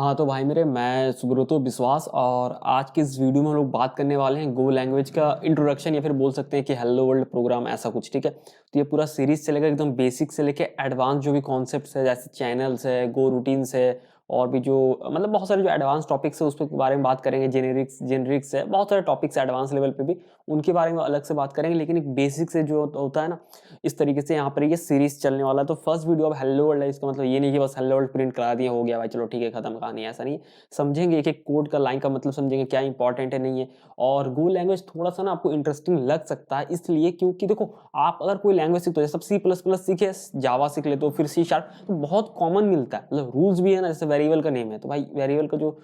हाँ, तो भाई मेरे मैं सुब्रतो बिस्वास और आज की इस वीडियो में हम लोग बात करने वाले हैं गो लैंग्वेज का इंट्रोडक्शन या फिर बोल सकते हैं कि हेलो वर्ल्ड प्रोग्राम ऐसा कुछ, ठीक है। तो ये पूरा सीरीज चलेगा एकदम बेसिक से लेके एडवांस जो भी कॉन्सेप्ट्स है जैसे चैनल्स है, गो रूटीन्स है और भी जो मतलब बहुत सारे जो एडवांस टॉपिक्स है उस के बारे में बात करेंगे। जेनेरिक्स है, बहुत सारे टॉपिक्स एडवांस लेवल पे भी उनके बारे में अलग से बात करेंगे, लेकिन एक बेसिक से जो होता है ना, इस तरीके से यहाँ पर ये सीरीज चलने वाला है। तो फर्स्ट वीडियो अब हेलो वर्ल्ड है, इसका मतलब ये नहीं कि बस हेलो वर्ल्ड प्रिंट करा दिया हो गया भाई चलो ठीक है खत्म कहानी, ऐसा नहीं है। समझेंगे एक एक कोड का लाइन का मतलब समझेंगे क्या इंपॉर्टेंट है नहीं है। और गो लैंग्वेज थोड़ा सा ना आपको इंटरेस्टिंग लग सकता है इसलिए क्योंकि देखो, आप अगर कोई लैंग्वेज सीखते हो जैसे सी प्लस प्लस सीखे, जावा सीख लेते हो, फिर सी शार्प, तो बहुत कॉमन मिलता है। मतलब रूल्स भी है ना, जैसे वेरिएबल का नेम है तो भाई वेरिएबल का जो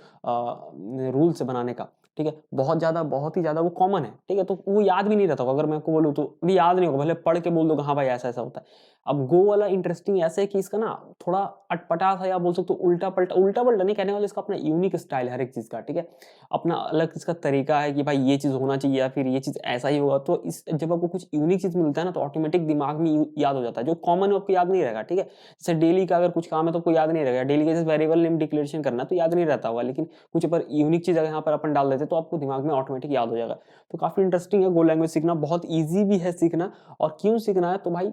रूल्स है बनाने का, ठीक है, बहुत ही ज्यादा वो कॉमन है, ठीक है। तो वो याद भी नहीं रहता होगा, अगर मैं आपको बोलूँ तो भी याद नहीं होगा, भले पढ़ के बोल दो हाँ भाई ऐसा ऐसा होता है। अब गो वाला इंटरेस्टिंग ऐसा है कि इसका ना थोड़ा अटपटा था या बोल सकते हो उल्टा पल्टा नहीं कहने वाले, इसका अपना यूनिक स्टाइल है हर एक चीज का, ठीक है। अपना अलग इसका तरीका है कि भाई ये चीज होना चाहिए या फिर ये चीज ऐसा ही होगा। तो इस जब आपको कुछ यूनिक चीज मिलता है ना तो ऑटोमेटिक दिमाग में याद हो जाता है। जो कॉमन है आपको याद नहीं रहेगा, ठीक है। जैसे डेली का अगर कुछ काम है तो आपको याद नहीं रहेगा, डेली का जैसे वेरिएबल नेम डिक्लेरेशन करना तो याद नहीं रहता होगा, लेकिन कुछ पर यूनिक चीज अगर यहाँ पर अपन डाल देते तो आपको दिमाग में ऑटोमेटिक याद हो जाएगा। तो काफी इंटरेस्टिंग है गो लैंग्वेज सीखना, बहुत ईजी भी है सीखना। और क्यों सीखना है तो भाई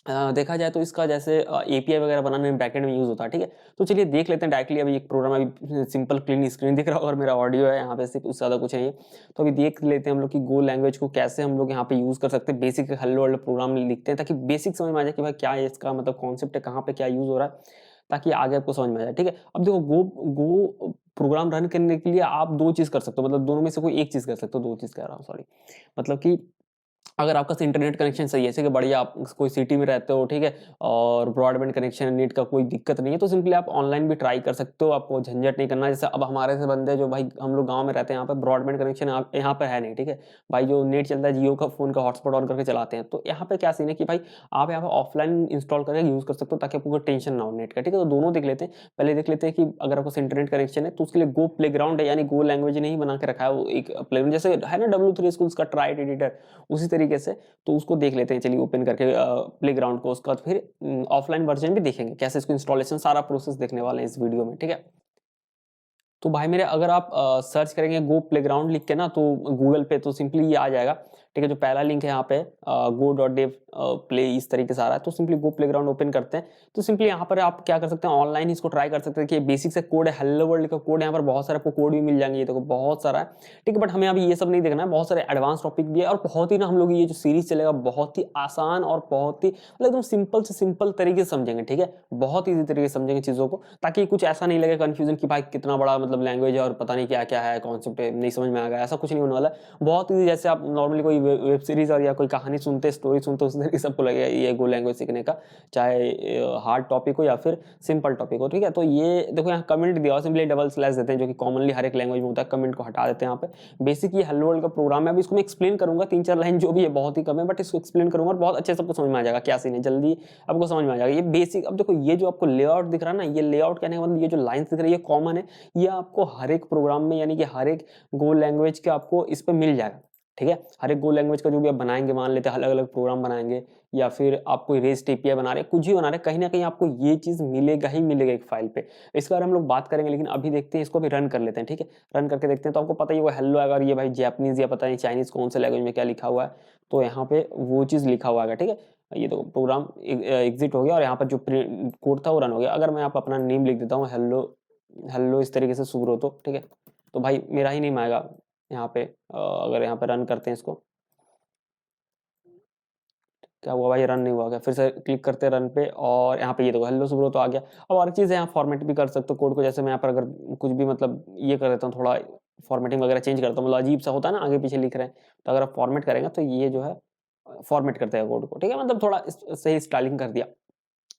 देखा जाए तो इसका जैसे एपीआई वगैरह बनाने में बैकएंड में यूज होता है, ठीक है। तो चलिए देख लेते हैं डायरेक्टली। अभी एक प्रोग्राम अभी सिंपल क्लीन स्क्रीन दिख रहा है और मेरा ऑडियो है यहाँ पे, सिर्फ उससे ज़्यादा कुछ नहीं है। तो अभी देख लेते हैं हम लोग कि गो लैंग्वेज को कैसे हम लोग यहाँ पे यूज कर सकते हैं। बेसिक हेलो वर्ल्ड प्रोग्राम लिखते हैं ताकि बेसिक समझ में आ जाए कि भाई क्या है इसका मतलब कॉन्सेप्ट है, कहाँ पे क्या यूज हो रहा है, ताकि आगे आपको समझ में आ जाए, ठीक है। अब देखो गो प्रोग्राम रन करने के लिए आप दो चीज कर सकते हो, मतलब दोनों में से कोई एक चीज कर सकते हो, दो चीज कह रहा हूँ सॉरी। मतलब कि अगर आपका इंटरनेट कनेक्शन सही है, जैसे कि बढ़िया आप कोई सिटी में रहते हो, ठीक है, और ब्रॉडबैंड कनेक्शन नेट का कोई दिक्कत नहीं है, तो सिंपली आप ऑनलाइन भी ट्राई कर सकते हो, आपको झंझट नहीं करना। जैसे अब हमारे से बंदे जो भाई हम लोग गांव में रहते हैं, यहाँ पे ब्रॉडबैंड कनेक्शन यहाँ पे है नहीं, ठीक है। भाई जो नेट चलता है जियो का, फोन का हॉटस्पॉट ऑन करके चलाते हैं। तो यहाँ पे क्या सीन है कि भाई आप यहाँ पे ऑफलाइन इंस्टॉल करके यूज कर सकते हो ताकि आपको कोई टेंशन ना हो नेट का, ठीक है। तो दोनों देख लेते हैं। पहले देख लेते हैं कि अगर आपको इंटरनेट कनेक्शन है तो उसके लिए गो प्ले ग्राउंड है, यानी गो लैंग्वेज नहीं बना के रखा है, वो एक प्ले जैसे है ना W3 स्कूल्स का ट्राइड एडिटर, उसी तरीके से। तो उसको देख लेते हैं, चलिए ओपन करके प्लेग्राउंड को। उसका फिर ऑफलाइन वर्जन भी देखेंगे कैसे इसको इंस्टॉलेशन, सारा प्रोसेस देखने वाले हैं इस वीडियो में, ठीक है। तो भाई मेरे अगर आप सर्च करेंगे गो प्लेग्राउंड लिख के ना तो गूगल पे, तो सिंपली ये आ जाएगा, ठीक है। जो पहला लिंक है यहाँ पे go.dev प्ले इस तरीके से आ रहा है। तो सिंपली गो प्लेग्राउंड ओपन करते हैं। तो सिंपली यहाँ पर आप क्या कर सकते हैं, ऑनलाइन इसको ट्राई कर सकते हैं कि बेसिक से कोड है, हेलो वर्ल्ड का कोड, यहाँ पर बहुत सारे आपको कोड भी मिल जाएंगे, ये देखो बहुत सारा है, ठीक है। बट हमें अभी ये सब नहीं देखना है, बहुत सारे एडवांस टॉपिक भी है और बहुत ही ना हम लोग ये जो सीरीज चलेगा बहुत ही आसान और बहुत ही मतलब एकदम सिंपल से सिंपल तरीके से समझेंगे, ठीक है। बहुत ईजी तरीके से समझेंगे चीजों को, ताकि कुछ ऐसा नहीं लगे कंफ्यूजन कि भाई कितना बड़ा मतलब लैंग्वेज है और पता नहीं क्या क्या है, कॉन्सेप्ट नहीं समझ में आ गया, ऐसा कुछ नहीं होने वाला है। बहुत ईजी, जैसे आप नॉर्मली कोई वेब सीरीज और या कोई कहानी सुनते, स्टोरी सुनते, उस तरीके सबको लगेगा ये गो लैंग्वेज सीखने का, चाहे हार्ड टॉपिक हो या फिर सिंपल टॉपिक हो, ठीक है। तो ये देखो यहाँ कमेंट दिया हुआ, सिंपली डबल स्लैश देते हैं जो कि कॉमनली हर एक लैंग्वेज में होता है, कमेंट को हटा देते हैं यहाँ पे। बेसिक ये हेलो वर्ल्ड का प्रोग्राम है। अभी इसको मैं एक्सप्लेन करूंगा, 3-4 लाइन जो भी है बहुत ही कम है, बट इसको एक्सप्लेन करूंगा और बहुत अच्छे से आपको समझ में आ जाएगा क्या सीन है, जल्दी आपको समझ में आ जाएगा। ये बेसिक, अब देखो ये जो आपको लेआउट दिख रहा है ना, ये लेआउट कहने का मतलब ये जो लाइंस दिख रही है कॉमन है, ये आपको हर एक प्रोग्राम में यानी कि हर एक गो लैंग्वेज के आपको इस पे मिल जाएगा, ठीक है। हर एक गो लैंग्वेज का जो भी आप बनाएंगे, मान लेते हैं अलग अलग प्रोग्राम बनाएंगे या फिर आप कोई रेस्ट एपीआई बना रहे हैं, कुछ ही बना रहे हैं, कहीं ना कहीं आपको ये चीज मिलेगा ही मिलेगा एक फाइल पे। इसके बारे में हम लोग बात करेंगे, लेकिन अभी देखते हैं, इसको भी रन कर लेते हैं, ठीक है। रन करके देखते हैं तो आपको पता ही वो हेलो अगर ये भाई जैपनीज या पता नहीं चाइनीज कौन से लैंग्वेज में क्या लिखा हुआ है, तो यहाँ पे वो चीज लिखा हुआ है, ठीक है। ये तो प्रोग्राम एग्जिट हो गया और यहाँ पर जो कोड था वो रन हो गया। अगर मैं आप अपना नेम लिख देता हूँ हेलो हेलो इस तरीके से सुब्रतो, ठीक है, तो भाई मेरा ही नेम आएगा यहाँ पे। अगर यहाँ पे रन करते हैं इसको, क्या हुआ भाई, रन नहीं हुआ क्या, फिर से क्लिक करते हैं रन पे और यहाँ पे ये देखो हेलो सुब्रो तो आ गया। अब और चीज़ है, यहाँ फॉर्मेट भी कर सकते हो कोड को, जैसे मैं यहाँ पर अगर कुछ भी मतलब ये कर देता हूँ, थोड़ा फॉर्मेटिंग वगैरह चेंज करता हूँ, मतलब अजीब सा होता है ना आगे पीछे लिख रहे हैं, तो अगर आप फॉर्मेट करेंगे तो ये जो है फॉर्मेट करते हैं कोड को, ठीक है, मतलब थोड़ा सही स्टाइलिंग कर दिया,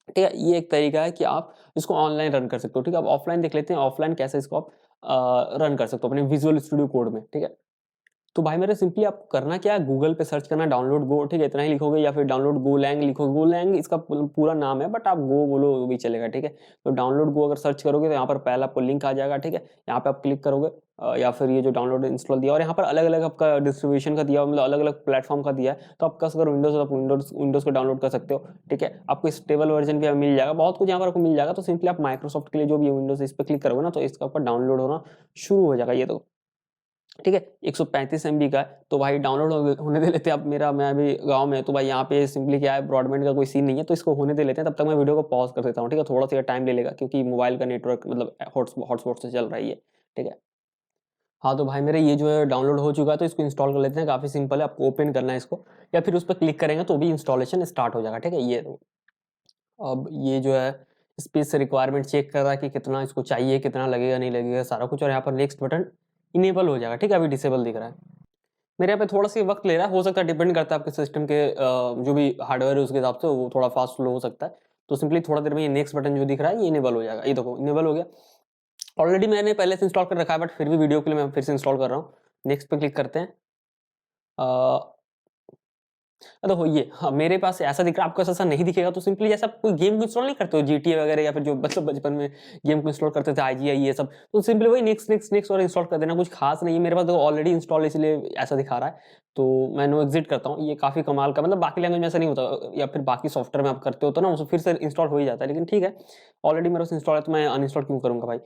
ठीक है। ये एक तरीका है कि आप इसको ऑनलाइन रन कर सकते हो, ठीक है। अब ऑफलाइन देख लेते हैं, ऑफलाइन कैसे इसको आप रन कर सकते हो अपने विजुअल स्टूडियो कोड में, ठीक है। तो भाई मेरे सिंपली आपको करना क्या है, गूगल पे सर्च करना डाउनलोड गो, ठीक है, इतना ही लिखोगे, या फिर डाउनलोड गोलैंग लिखोगे। गोलैंग इसका पूरा नाम है, बट आप गो बोलो वो भी चलेगा, ठीक है। तो डाउनलोड गो अगर सर्च करोगे तो यहाँ पर पहला आपको लिंक आ जाएगा, ठीक है। यहाँ पे आप क्लिक करोगे या फिर ये जो डाउनलोड इंस्टॉल दिया, और यहाँ पर अलग अलग आपका डिस्ट्रीब्यूशन का दिया, मतलब अलग अलग प्लेटफॉर्म का दिया है। तो आपका अगर विंडोज आप विंडोज को डाउनलोड कर सकते हो, ठीक है। आपको स्टेबल वर्जन भी मिल जाएगा, बहुत कुछ यहाँ पर आपको मिल जाएगा। तो सिंपली आप माइक्रोसॉफ्ट के लिए जो भी विंडोज इस पर क्लिक करोगे ना, तो इसका आपका डाउनलोड होना शुरू हो जाएगा। ये तो ठीक है, 135 MB का है। तो भाई डाउनलोड होने दे लेते हैं। अब मैं अभी गांव में, तो भाई यहाँ पे सिंपली क्या है, ब्रॉडबैंड का कोई सीन नहीं है, तो इसको होने दे लेते हैं। तब तक मैं वीडियो को पॉज कर देता हूँ, ठीक है। थोड़ा सा टाइम ले लेगा क्योंकि मोबाइल का नेटवर्क मतलब हॉटस्पॉट से चल रही है, ठीक है। हाँ तो भाई मेरे ये जो है डाउनलोड हो चुका है, तो इसको इंस्टॉल कर लेते हैं। काफ़ी सिंपल है, आपको ओपन करना है इसको, या फिर उस पर क्लिक करेंगे तो भी इंस्टॉलेशन स्टार्ट हो जाएगा, ठीक है। ये अब ये जो है स्पेस रिक्वायरमेंट चेक कर रहा है कि कितना इसको चाहिए, कितना लगेगा नहीं लगेगा सारा कुछ, और यहाँ पर नेक्स्ट बटन इनेबल हो जाएगा, ठीक है। अभी डिसेबल दिख रहा है मेरे यहाँ पे, थोड़ा सा वक्त ले रहा है, हो सकता है डिपेंड करता है आपके सिस्टम के जो भी हार्डवेयर है उसके हिसाब से वो थोड़ा फास्ट स्लो हो सकता है। तो सिंपली थोड़ा देर में ये नेक्स्ट बटन जो दिख रहा है ये इनेबल हो जाएगा। ये देखो इनेबल हो गया। ऑलरेडी मैंने पहले से इंस्टॉल कर रखा है, बट फिर भी वीडियो के लिए मैं फिर से इंस्टॉल कर रहा हूँ। नेक्स्ट पे क्लिक करते हैं। देखो ये हाँ, मेरे पास ऐसा दिख रहा है, आपको ऐसा नहीं दिखेगा। तो सिंपली जैसे आप कोई गेम को इंस्टॉल नहीं करते हो, GTA वगैरह, या फिर जो मतलब बचपन में गेम को इंस्टॉल करते थे, IGI ये सब, तो सिंपली वही नेक्स्ट नेक्स्ट नेक्स्ट और इंस्टॉल कर देना, कुछ खास नहीं है। मेरे पास देखो ऑलरेडी इंस्टॉल, इसलिए ऐसा दिखा रहा है। तो मैं नो एग्जिट करता हूँ। ये काफी कमाल का, मतलब बाकी लैंग्वेज में ऐसा नहीं होता, या फिर बाकी सॉफ्टवेयर में आप करते हो तो ना उसको फिर से इंस्टॉल हो ही जाता है। लेकिन ठीक है, ऑलरेडी मेरे पास इंस्टॉल है तो मैं अनइंस्टॉल क्यों करूंगा भाई।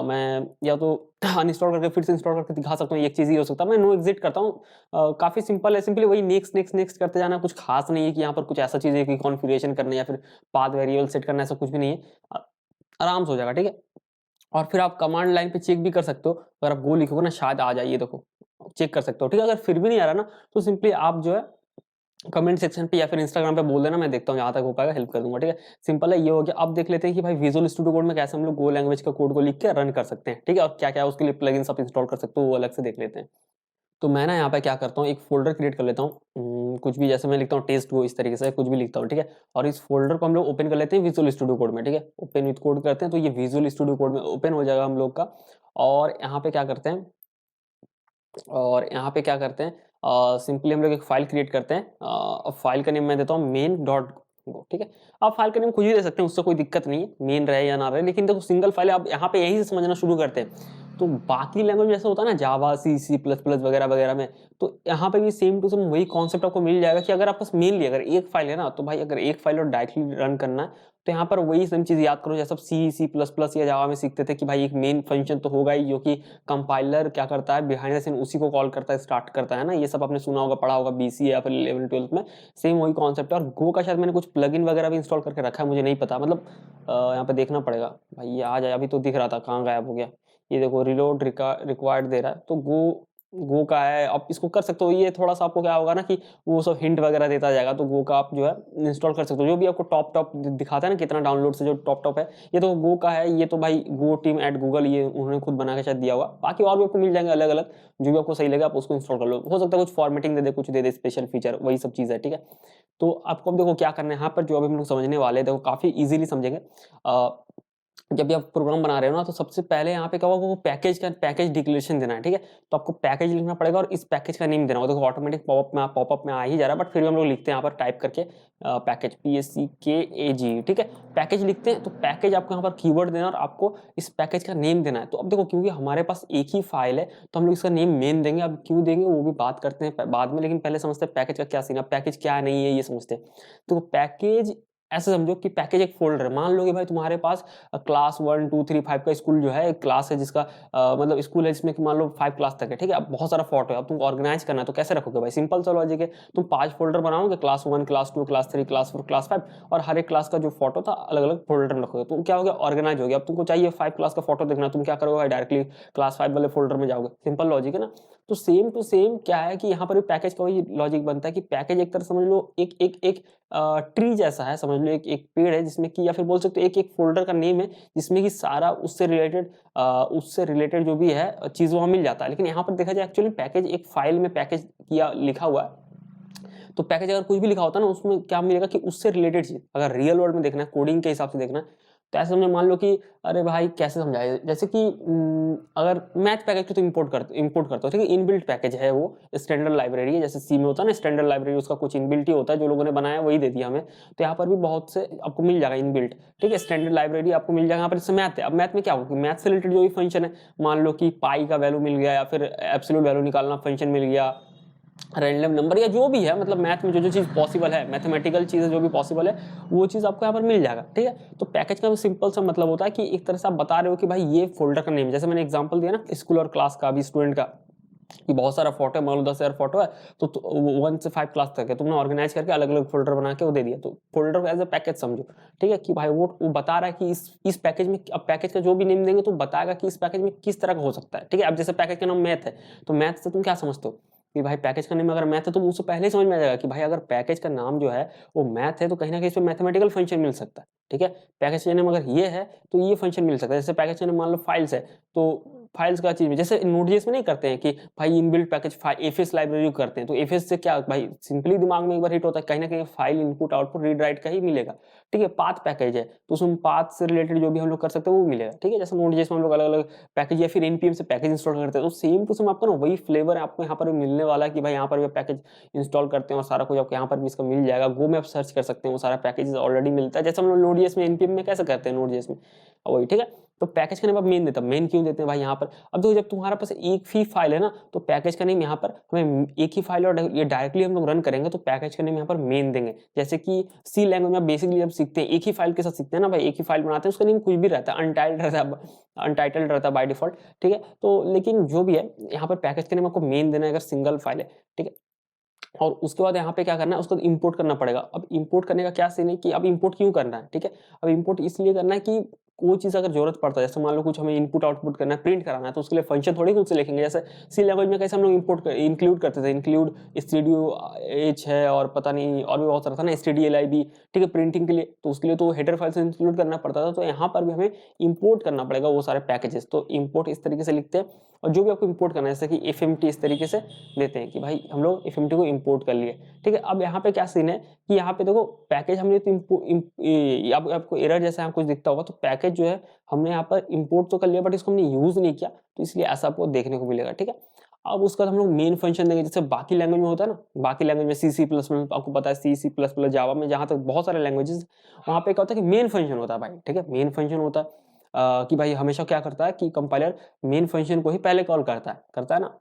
मैं या तो अनइंस्टॉल करके फिर से इंस्टॉल करके दिखा सकता हूँ, एक चीज ही हो सकता है। मैं नो एग्जिट करता हूँ। काफी सिंपल है, सिंपली वही नेक्स्ट नेक्स्ट नेक्स्ट करते जाना, कुछ खास नहीं है कि यहाँ पर कुछ ऐसा चीज है कि कॉन्फ़िगरेशन करना या फिर पाथ वेरिएबल सेट करना, ऐसा कुछ भी नहीं है। आराम से हो जाएगा, ठीक है। और फिर आप कमांड लाइन पे चेक भी कर सकते हो, अगर आप गो लिखोगे ना शायद आ जाइए, देखो चेक कर सकते हो, ठीक है। अगर फिर भी नहीं आ रहा ना, तो सिंपली आप जो है कमेंट सेक्शन पे या फिर इंस्टाग्राम पे बोल देना, मैं देखता हूँ जहाँ तक हो पाएगा हेल्प कर दूंगा, ठीक है। सिंपल है, ये हो गया। अब देख लेते हैं कि भाई विजुअल स्टूडियो कोड में कैसे हम लोग गो लैंग्वेज का कोड को लिख के रन कर सकते हैं, ठीक है। और क्या क्या उसके लिए प्लगइन्स आप इंस्टॉल कर सकते हो वो अलग से देख लेते हैं। तो मैं ना यहाँ पे क्या करता हूँ, एक फोल्डर क्रिएट कर लेता हूँ, कुछ भी, जैसे मैं लिखता हूँ टेस्ट गो, इस तरीके से कुछ भी लिखता हूँ, ठीक है। और इस फोल्डर को हम लोग ओपन कर लेते हैं विजुअल स्टूडियो कोड में, ठीक है। ओपन विथ कोड करते हैं तो ये विजुअल स्टूडियो कोड में ओपन हो जाएगा हम लोग का। और यहाँ पे क्या करते हैं, सिंपली हम लोग एक फाइल क्रिएट करते हैं। फाइल का नेम मैं देता हूँ मेन डॉट गो, ठीक है। आप फाइल का नेम कुछ भी दे सकते हैं, उससे कोई दिक्कत नहीं है, मेन रहे या ना रहे। लेकिन देखो सिंगल फाइल, आप यहाँ पे यही से समझना शुरू करते हैं। तो बाकी लैंग्वेज में ऐसा होता है ना, जावा, C++ वगैरह वगैरह में, तो यहाँ पे भी सेम टू सेम वही कॉन्सेप्ट आपको मिल जाएगा कि अगर आपके पास मेनली अगर एक फाइल है ना, तो भाई अगर एक फाइल और डायरेक्टली रन करना है, तो यहाँ पर वही सेम चीज याद करो जैसे आप C++ या जावा में सीखते थे कि भाई एक मेन फंक्शन तो होगा ही, जो कि कंपाइलर क्या करता है बिहाइंड द सीन उसी को कॉल करता है, स्टार्ट करता है ना। ये सब आपने सुना होगा, पढ़ा होगा BCA या फिर 11th 12th में। सेम वही कॉन्सेप्ट है। और गो का शायद मैंने कुछ प्लगइन वगैरह भी इंस्टॉल करके रखा है, मुझे नहीं पता, मतलब यहाँ पे देखना पड़ेगा। भाई ये आ जाए, अभी तो दिख रहा था, कहाँ गायब हो गया। ये देखो रिलोड रिक्वायर्ड दे रहा है, तो गो का है। आप इसको कर सकते हो। ये थोड़ा सा आपको क्या होगा ना कि वो सब हिंट वगैरह देता जाएगा, तो गो का आप जो है इंस्टॉल कर सकते हो। जो भी आपको टॉप टॉप दिखाता है ना कितना डाउनलोड से, जो टॉप टॉप है, ये तो गो का है। ये तो भाई गो टीम एट गूगल, ये उन्होंने खुद बना के शायद दिया होगा। बाकी और भी आपको मिल जाएंगे अलग अलग, जो भी आपको सही लगे आप उसको इंस्टॉल कर लो। हो सकता है कुछ फॉर्मेटिंग दे दे, कुछ दे दे स्पेशल फीचर, वही सब चीज़ है, ठीक है। तो आपको अब देखो क्या करना है यहाँ पर, जो अभी हम लोग समझने वाले हैं, देखो काफी इजीली समझेंगे। जब भी आप प्रोग्राम बना रहे हो ना, तो सबसे पहले यहाँ पे क्या होगा, वो पैकेज डिक्लेरेशन देना है, ठीक है। तो आपको पैकेज लिखना पड़ेगा और इस पैकेज का नेम देना होगा। देखो ऑटोमेटिक पॉपअप में आ ही जा रहा है, बट फिर भी हम लोग लिखते हैं यहाँ पर टाइप करके पैकेज, PACKAG, ठीक है। पैकेज लिखते हैं, तो पैकेज आपको यहाँ पर कीवर्ड देना और आपको इस पैकेज का नेम देना है। तो अब देखो क्योंकि हमारे पास एक ही फाइल है, तो हम लोग इसका नेम मेन देंगे। अब क्यों देंगे वो भी बात करते हैं बाद में, लेकिन पहले समझते हैं पैकेज का क्या सीन है, पैकेज क्या नहीं है ये समझते हैं। तो पैकेज ऐसे समझो कि पैकेज एक फोल्डर है। मान लो कि भाई तुम्हारे पास क्लास 1 2 3 5 का स्कूल जो है, एक क्लास है जिसका मतलब स्कूल है जिसमें कि मान लो 5 क्लास तक है, ठीक है। अब बहुत सारा फोटो है, अब तुमको ऑर्गेनाइज करना है, तो कैसे रखोगे भाई, सिंपल सा लॉजिक है। तुम 5 फोल्डर बनाओगे, class 1 class 2 class 3 class 4 class 5, और हर एक क्लास का जो फोटो था अलग अलग फोल्डर में रखोगे, तो क्या हो गया, ऑर्गेनाइज हो गया। अब तुमको चाहिए 5 क्लास का फोटो देखना, तुम क्या करोगे भाई, डायरेक्टली क्लास 5 वाले फोल्डर में जाओगे। सिंपल लॉजिक है ना। तो सेम टू सेम क्या है कि यहाँ पर भी पैकेज का वही लॉजिक बनता है कि पैकेज एक तरह समझ लो एक एक एक ट्री जैसा है, समझ लो एक पेड़ है जिसमें कि, या फिर बोल सकते हो एक फोल्डर का नेम है जिसमें कि सारा उससे रिलेटेड जो भी है चीज वहां मिल जाता है। लेकिन यहाँ पर देखा जाए एक्चुअली पैकेज एक फाइल में पैकेज किया लिखा हुआ है। तो पैकेज अगर कुछ भी लिखा होता है ना, उसमें क्या मिलेगा कि उससे रिलेटेड चीज, अगर रियल वर्ल्ड में देखना है, कोडिंग के हिसाब से देखना है, तो ऐसे में मान लो कि अरे भाई कैसे समझाए, जैसे कि अगर मैथ पैकेज को तो इंपोर्ट करते हो, ठीक है, इनबिल्ट पैकेज है वो, स्टैंडर्ड लाइब्रेरी है, जैसे सी में होता है ना स्टैंडर्ड लाइब्रेरी, उसका कुछ इनबिल्ट ही होता है, जो लोगों ने बनाया वही दे दिया हमें। तो यहाँ पर भी बहुत से आपको मिल जाएगा इनबिल्ट, ठीक है, स्टैंडर्ड लाइब्रेरी आपको मिल जाएगा। यहाँ पर जैसे मैथ है, अब मैथ में क्या होगा, मैथ से रिलेटेड जो भी फंक्शन है, मान लो कि पाई का वैल्यू मिल गया या फिर एब्सोल्यूट वैल्यू निकालना फंक्शन मिल गया, रैंडम नंबर या जो भी है, मतलब मैथ में जो जो चीज़ पॉसिबल है, मैथमेटिकल चीज़ें जो भी पॉसिबल है, वो चीज़ आपको यहाँ पर मिल जाएगा, ठीक है। तो पैकेज का सिंपल सा मतलब होता है कि एक तरह से आप बता रहे हो कि भाई ये फोल्डर का नेम, जैसे मैंने एग्जांपल दिया ना स्कूल और क्लास का, अभी स्टूडेंट का, कि बहुत सारा फोटो है, मान लो 10,000 फोटो है, तो 1 से 5 क्लास तक है, तुमने ऑर्गेनाइज करके अलग अलग फोल्डर बना के वो दे दिया, तो फोल्डर को एज ए पैकेज समझो, ठीक है, कि भाई वो बता रहा है कि इस पैकेज में, अब पैकेज का जो भी नेम देंगे तो बताएगा कि इस पैकेज में किस तरह का हो सकता है, ठीक है। अब जैसे पैकेज का नाम मैथ है, तो मैथ से तुम क्या समझते हो कि भाई पैकेज का नेम अगर मैथ है तो उससे पहले ही समझ में आ जाएगा कि भाई अगर पैकेज का नाम जो है वो मैथ है तो कहीं ना कहीं इसमें मैथमेटिकल फंक्शन मिल सकता है, ठीक है। पैकेज का नेम अगर ये है तो ये फंक्शन मिल सकता है, जैसे पैकेज का नेम मान लो फाइल्स है, तो फाइल्स का चीज में जैसे नोड.जेएस में नहीं करते हैं कि भाई इनबिल्ट पैकेज एफएस लाइब्रेरी करते हैं, तो एफएस से क्या भाई सिंपली दिमाग में एक बार हिट होता है, कहीं ना कहीं file input output read write का ही मिलेगा, ठीक है। पाथ पैकेज है तो उसमें पाथ से रिलेटेड जो भी हम लोग कर सकते हैं वो मिलेगा, ठीक है। जैसे नोड.जेएस में हम लोग अलग अलग पैकेज या फिर एनपीएम से पैकेज इंस्टॉल करते हैं, तो सेम टू सेम आपको ना वही फ्लेवर आपको यहाँ पर मिलने वाला है कि भाई यहाँ पर भी पैकेज इंस्टॉल करते हैं और सारा कुछ आपको यहाँ पर भी इसका मिल जाएगा। गो में आप सर्च कर सकते हैं, वो सारा पैकेज ऑलरेडी मिलता है, जैसे हम लोग नोड.जेएस में एनपीएम में कैसे करते हैं नोड.जेएस में वही, ठीक है। तो पैकेज का नेम आप मेन देता है, मेन क्यों देते हैं भाई यहाँ पर, अब देखो जब तुम्हारा पास एक ही फाइल है ना, तो पैकेज का नेम यहाँ पर हमें एक ही फाइल और ये डायरेक्टली हम लोग रन करेंगे तो पैकेज का नेम यहाँ पर मेन देंगे। जैसे कि सी लैंग्वेज में बेसिकली जब सीखते हैं एक ही फाइल के साथ सीखते हैं ना भाई, एक ही फाइल बनाते हैं, उसका नेम कुछ भी रहता है, अनटाइटल्ड रहता है बाय डिफॉल्ट, ठीक है। तो लेकिन जो भी है यहाँ पर पैकेज का नेम आपको मेन देना है अगर सिंगल फाइल है, ठीक है। और उसके बाद यहाँ पे क्या करना है, उसको इंपोर्ट करना पड़ेगा। अब इंपोर्ट करने का क्या सीन है कि अब इंपोर्ट क्यों करना है, ठीक है। अब इंपोर्ट इसलिए करना है कि कोई चीज़ अगर जरूरत पड़ता है, जैसे मान लो कुछ हमें इनपुट आउटपुट करना है, प्रिंट कराना है, तो उसके लिए फंक्शन थोड़ी खुद से लिखेंगे। जैसे सी लैंग्वेज में कैसे हम लोग इंपोर्ट इंक्लूड करते थे, इंक्लूड stdio-h है और पता नहीं और भी बहुत सारा था ना, stdlib, ठीक है, प्रिंटिंग के लिए, तो उसके लिए तो हेडर फाइल से इंक्लूड करना पड़ता था। तो यहाँ पर भी हमें इंपोर्ट करना पड़ेगा वो सारे पैकेजेस, तो इंपोर्ट इस तरीके से लिखते हैं। और जो भी आपको इंपोर्ट करना है, जैसे कि fmt इस तरीके से देते हैं कि भाई हम लोग fmt को इंपोर्ट कर लिए, ठीक है। अब यहाँ पे क्या सीन है कि यहाँ पे देखो पैकेज हमने तो आपको एरर जैसा यहाँ कुछ दिखता होगा, तो पैकेज जो है हमने यहाँ पर इंपोर्ट तो कर लिया बट इसको हमने यूज नहीं किया, तो इसलिए ऐसा आपको देखने को मिलेगा, ठीक है। अब उसका हम लोग मेन फंक्शन देंगे, जैसे बाकी लैंग्वेज में होता है ना, बाकी लैंग्वेज में सी प्लस में आपको पता है, सी प्लस प्लस जावा में, जहां तक बहुत सारे लैंग्वेजेस, वहां पे क्या होता है कि मेन फंक्शन होता है भाई, ठीक है। मेन फंक्शन होता है कि भाई हमेशा क्या करता है कि कंपाइलर मेन फंक्शन को ही पहले कॉल करता है ना।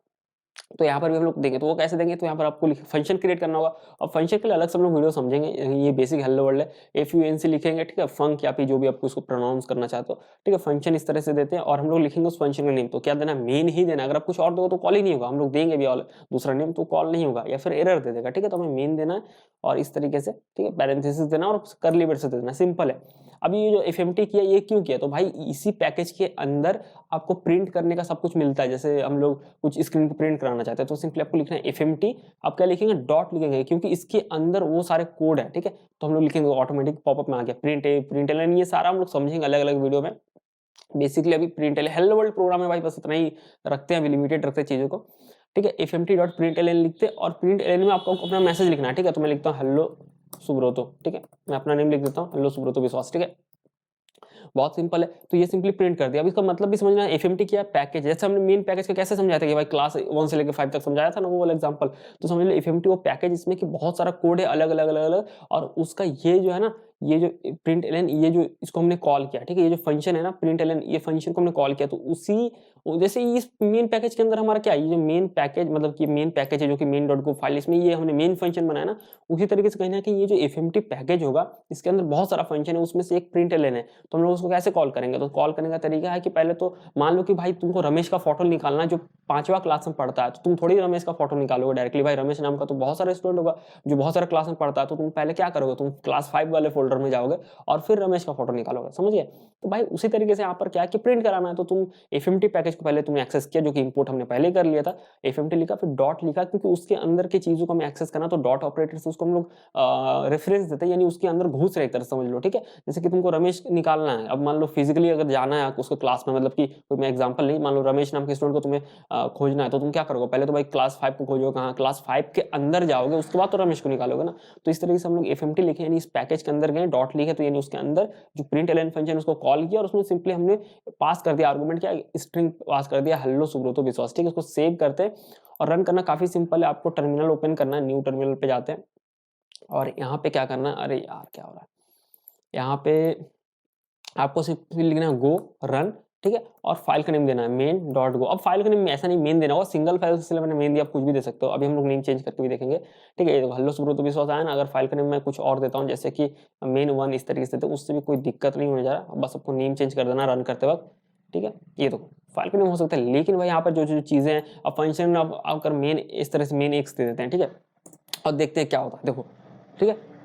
तो यहाँ पर भी हम लोग देंगे, तो वो कैसे देंगे, तो यहाँ पर आपको फंक्शन क्रिएट करना होगा, और फंक्शन के लिए अलग से हम लोग वीडियो समझेंगे। ये बेसिक हेलो वर्ल्ड है, FUNC लिखेंगे, ठीक है, फंक या फिर जो भी आपको उसको प्रोनाउंस करना चाहते हो, ठीक है। फंक्शन इस तरह से देते हैं और हम लोग लिखेंगे उस फंक्शन का नेम, तो क्या देना, मेन ही देना। अगर आप कुछ और दोगे तो कॉल ही नहीं होगा, हम लोग देंगे भी और दूसरा नेम तो कॉल नहीं होगा या फिर एरर दे देगा, ठीक है। तो हमें मेन देना है और इस तरीके से, ठीक है, पैरेंथेसिस देना और कर्ली ब्रेसेस देना, सिंपल है। अभी ये जो FMT किया ये क्यों किया, तो भाई इसी पैकेज के अंदर आपको प्रिंट करने का सब कुछ मिलता है। जैसे हम लोग कुछ स्क्रीन पर प्रिंट कराना चाहते हैं तो सिंपली आपको लिखना है FMT, आप क्या लिखेंगे, डॉट लिखेंगे, क्योंकि इसके अंदर वो सारे कोड है, ठीक है। तो हम लोग लिखेंगे ऑटोमेटिक पॉपअप में आ गया प्रिंट एलन, ये सारा हम लोग समझेंगे अलग अलग वीडियो में। बेसिकली अभी प्रिंट एलन हेलो वर्ल्ड प्रोग्राम है भाई, बस इतना ही रखते हैं, अभी लिमिटेड रखते हैं चीजों को, ठीक है। FMT.println लिखते हैं और println में आपको अपना मैसेज लिखना है, ठीक है। तो मैं लिखता हूँ हेलो सुब्रतो, ठीक है, मैं अपना नेम लिख देता हूँ हेलो सुब्रतो विश्वास, ठीक है, बहुत सिंपल है। तो ये सिंपली प्रिंट कर दिया। अब इसका मतलब भी समझना है, FMT क्या है, पैकेज। जैसे हमने मेन पैकेज का कैसे समझाया था कि भाई क्लास 1 से लेकर 5 तक समझाया था ना, वो वाला एग्जांपल, तो समझ लो FMT वो पैकेज, इसमें कि बहुत सारा कोड है अलग अलग अलग अलग, और उसका ये जो है ना, ये जो प्रिंट एलन, ये जो इसको हमने कॉल किया, ठीक है, ये जो फंक्शन है ना प्रिंट एलन, ये फंक्शन को हमने कॉल किया, तो उसी जैसे इस मेन पैकेज के अंदर हमारा क्या है, ये जो मेन पैकेज मतलब कि मेन पैकेज है जो कि main.go फाइल, इसमें ये हमने मेन फंक्शन बनाया ना, उसी तरीके से कहीं ना कहीं ये जो FMT पैकेज होगा इसके अंदर बहुत सारा फंक्शन है, उसमें से एक प्रिंट एलन है, तो हम लोग उसको कैसे कॉल करेंगे। तो कॉल करने का तरीका है कि पहले तो मान लो कि भाई तुमको रमेश का फोटो निकालना है जो 5वां क्लास में पढ़ता है, तो तुम थोड़ी रमेश का फोटो निकालोगे डायरेक्टली, भाई रमेश नाम का तो बहुत सारा स्टूडेंट होगा जो बहुत सारा क्लास में पढ़ता है, तो तुम पहले क्या करोगे, तुम क्लास 5 वाले फोल्डर में जाओगे और फिर रमेश का फोटो निकालोगे, समझ गए। तो भाई उसी तरीके से यहाँ पर क्या है कि प्रिंट कराना है, तो तुम FMT पैकेज को पहले तुमने एक्सेस किया, जो कि इंपोर्ट हमने पहले कर लिया था, FMT लिखा फिर डॉट लिखा, क्योंकि उसके अंदर की चीजों को हमें एक्सेस करना, तो डॉट ऑपरेटर से उसको हम लोग रेफरेंस देते हैं, यानी उसके अंदर घुस रहे एक तरह से समझ लो, ठीक है। जैसे कि तुमको रमेश निकालना है, अब मान लो फिजिकली अगर जाना है उसको क्लास में, मतलब कि कोई मैं एग्जांपल नहीं, मान लो रमेश नाम के स्टूडेंट को तुम्हें खोजना है, तो तुम क्या करोगे, पहले तो भाई क्लास 5 को खोजोगे, कहाँ, क्लास 5 के अंदर जाओगे, उसके बाद तो रमेश को निकालोगे ना। तो इस तरीके से हम लोग FMT लिखे, यानी इस पैकेज के अंदर गए, डॉट लिखे तो यानी उसके अंदर जो प्रिंट एलन फंक्शन उसको कॉल किया और उसमें सिंपली हमने पास कर दिया आर्गुमेंट, क्या स्ट्रिंग पास कर दिया हेलो सुब्रतो विश्वास, ठीक है। उसको सेव करते हैं और रन करना काफी सिंपल है। आपको टर्मिनल ओपन करना है, न्यू टर्मिनल पे जाते हैं और यहाँ पे क्या करना है, अरे यार क्या हो रहा है, यहाँ पे आपको सिर्फ लिखना है गो रन, ठीक है, और फाइल का नेम देना है मेन डॉट गो। अब फाइल का नेम ऐसा नहीं मेन देना होगा, सिंगल फाइल से मैंने मेन दिया, आप कुछ भी दे सकते हो। अभी हम लोग नेम चेंज करके भी देखेंगे, ठीक है। हेलो सुब्रतो विश्वास आया ना, अगर फाइल का नेम मैं कुछ और देता हूँ जैसे कि मेन वन इस तरीके से देते उससे भी कोई दिक्कत नहीं होने जा रहा, बस आपको नेम चेंज कर देना रन करते वक्त, ठीक है। ये तो फाइल का नेम हो सकता है, लेकिन भाई यहाँ पर जो जो चीजें हैं अब फंक्शन अब अगर मेन इस तरह से मेन एक्स दे देते हैं, ठीक है, और देखते हैं क्या होता है, देखो, ठीक है।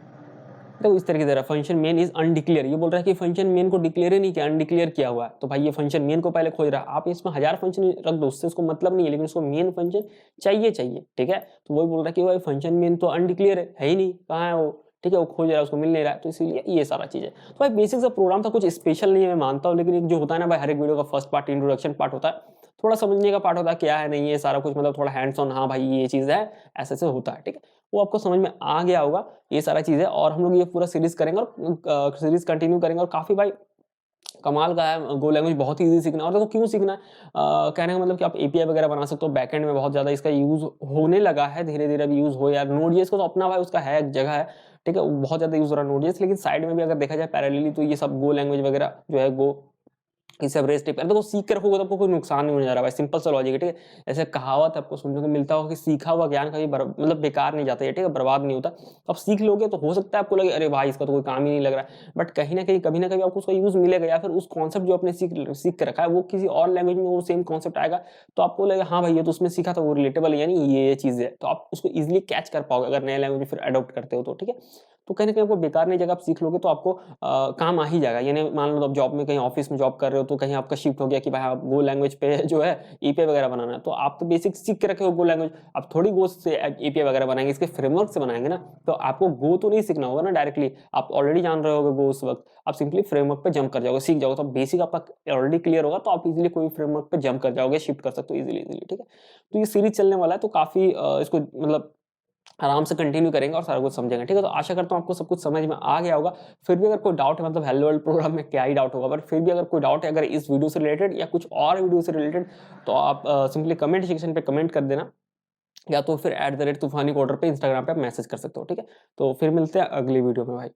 तो इस तरीके से फंक्शन मेन इज अनडिक्लेयर, ये बोल रहा है कि फंक्शन मेन को डिक्लेयर ही नहीं किया, अनडिक्लेयर किया हुआ है। तो भाई ये फंक्शन मेन को पहले खोज रहा है, आप इसमें 1000 फंक्शन रख दो उससे उसको मतलब नहीं है, लेकिन उसको मेन फंक्शन चाहिए, ठीक है। तो वही बोल रहा है कि भाई फंक्शन मेन तो अनडिक्लेयर है ही नहीं, कहाँ है वो, ठीक है, वो खोज रहा है उसको मिल नहीं रहा है, तो इसीलिए ये सारा चीज है। तो भाई बेसिक सा प्रोग्राम था, कुछ स्पेशल नहीं है मैं मानता हूँ, लेकिन एक जो होता है ना भाई हर एक वीडियो का फर्स्ट पार्ट इंट्रोडक्शन पार्ट होता है, थोड़ा समझने का पार्ट होता है क्या है नहीं है सारा कुछ, मतलब थोड़ा हैंड्स ऑन, हाँ भाई ये चीज है ऐसे ऐसे होता है, ठीक है, वो आपको समझ में आ गया होगा ये सारा चीज है। और हम लोग ये पूरा सीरीज करेंगे और सीरीज कंटिन्यू करेंगे और काफी भाई कमाल का है गो लैंग्वेज, बहुत ही इजी सीखना। और देखो क्यों सीखना है, कहने का मतलब कि आप एपीआई वगैरह बना सकते हो, बैकएंड में बहुत ज्यादा इसका यूज होने लगा है, धीरे धीरे अभी यूज हो यार। नोड.जेएस को तो अपना भाई उसका है जगह है, ठीक है, बहुत ज्यादा यूज हो रहा है नोड.जेएस, लेकिन साइड में भी अगर देखा जाए पैरेलली तो ये सब गो लैंग्वेज वगैरह जो है गो इसे अब रेस्ट देखो सीख कर रखोगे तो आपको कोई नुकसान नहीं होने जा रहा भाई, सिंपल सा लॉजिक है, ठीक है। ऐसे कहावत आपको सुनने को मिलता होगा कि सीखा हुआ ज्ञान कभी मतलब बेकार नहीं जाता है, ठीक है, बर्बाद नहीं होता। अब सीख लोगे तो हो सकता है आपको लगे अरे भाई इसका तो कोई काम ही नहीं लग रहा है, बट कहीं ना कहीं कभी ना कभी आपको उसका यूज मिलेगा, या फिर उस कॉन्सेप्ट जो आपने सीख कर रखा है वो किसी और लैंग्वेज में वो सेम कॉन्सेप्ट आएगा तो आपको लगेगा हाँ भाई ये तो उसमें सीखा था वो रिलेटेबल, यानी ये चीज है, तो आप उसको इजिली कैच कर पाओगे अगर नए लैंग्वेज फिर अडॉप्ट करते हो तो, ठीक है। तो कहीं ना कहीं आपको बेकार नहीं जगह आप सीख लोगे तो आपको काम आ ही जाएगा। यानी मान लो आप जॉब में कहीं ऑफिस में जॉब कर रहे हो तो कहीं आपका शिफ्ट हो गया कि भाई आप गो लैंग्वेज पे जो है एपीआई वगैरह बनाना है, तो आप तो बेसिक सीख के रखे हो गो लैंग्वेज, आप थोड़ी गो से एपीआई वगैरह बनाएंगे, इसके फ्रेमवर्क से बनाएंगे ना, तो आपको गो तो नहीं सीखना होगा ना डायरेक्टली, आप ऑलरेडी जान रहे होगे गो उस वक्त, आप सिंपली फ्रेमवर्क पे जंप कर जाओगे, सीख जाओगे, तो बेसिक आपका ऑलरेडी क्लियर होगा तो आप इजिली कोई फ्रेमवर्क पे जंप कर जाओगे, शिफ्ट कर सकते हो इजिली, ठीक है। तो ये सीरीज चलने वाला है तो काफी इसको मतलब आराम से कंटिन्यू करेंगे और सारा कुछ समझेंगे, ठीक है। तो आशा करता हूँ आपको सब कुछ समझ में आ गया होगा। फिर भी अगर कोई डाउट है, मतलब हेलो वर्ल्ड प्रोग्राम में क्या ही डाउट होगा, बट फिर भी अगर कोई डाउट है अगर इस वीडियो से रिलेटेड या कुछ और वीडियो से रिलेटेड, तो आप सिंपली कमेंट सेक्शन पे कमेंट कर देना, या तो फिर @तूफानी कोडर पे इंस्टाग्राम पे आप मैसेज कर सकते हो, ठीक है। तो फिर मिलते हैं अगली वीडियो में भाई।